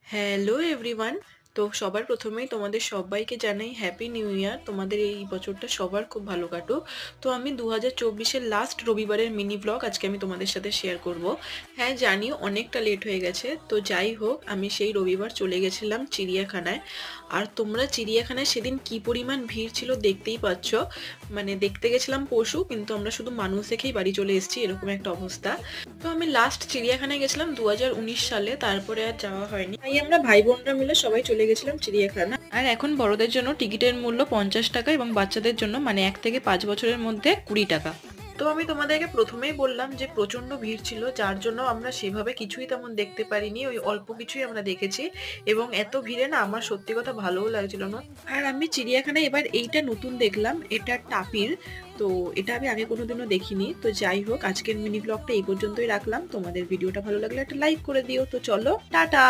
Hello everyone. তো সবার প্রথমেই তোমাদের সবাইকে জানাই হ্যাপি নিউ ইয়ার। তোমাদের এই বছরটা সবার খুব ভালো কাটুক। তো আমি 2024-এর লাস্ট রবিবারের মিনি ব্লগ আজকে আমি তোমাদের সাথে শেয়ার করব। হ্যাঁ জানি অনেকটা লেট হয়ে গেছে, তো যাই হোক আমি সেই রবিবার চলে গেছিলাম চিড়িয়াখানায়। আর তোমরা চিড়িয়াখানায় সেদিন কি পরিমাণ ভিড় ছিল দেখতেই পাচ্ছ। মানে দেখতে গেছিলাম পশু, কিন্তু আমরা শুধু মানুষ দেখেই বাড়ি চলে এসেছি, এরকম একটা অবস্থা। তো আমি লাস্ট চিড়িয়াখানায় গেছিলাম 2019 সালে, তারপরে আর যাওয়া হয়নি। তাই আমরা ভাই বোনরা মিলে সবাই চলে গেছিলাম চিড়িয়াখানা। আর এখন বড়দের জন্য টিকিটের মূল্য 50 টাকা এবং বাচ্চাদের জন্য মানে 1 থেকে 5 বছরের মধ্যে 20 টাকা। তো আমি তোমাদেরকে প্রথমেই বললাম যে প্রচন্ড ভিড় ছিল, যার জন্য আমরা সেভাবে কিছুই তেমন দেখতে পারিনি, ওই অল্প কিছুই আমরা দেখেছি। এবং এত ভিড়ে না আমার সত্যি কথা ভালোও লাগছিল না। আর আমি চিড়িয়াখানায় এবার এইটা নতুন দেখলাম, এটা টাপির। তো এটা আমি আগে কোনোদিনও দেখিনি। তো যাই হোক আজকের মিনি ব্লগটা এই পর্যন্তই রাখলাম। তোমাদের ভিডিওটা ভালো লাগলে একটা লাইক করে দিও। তো চলো টাটা।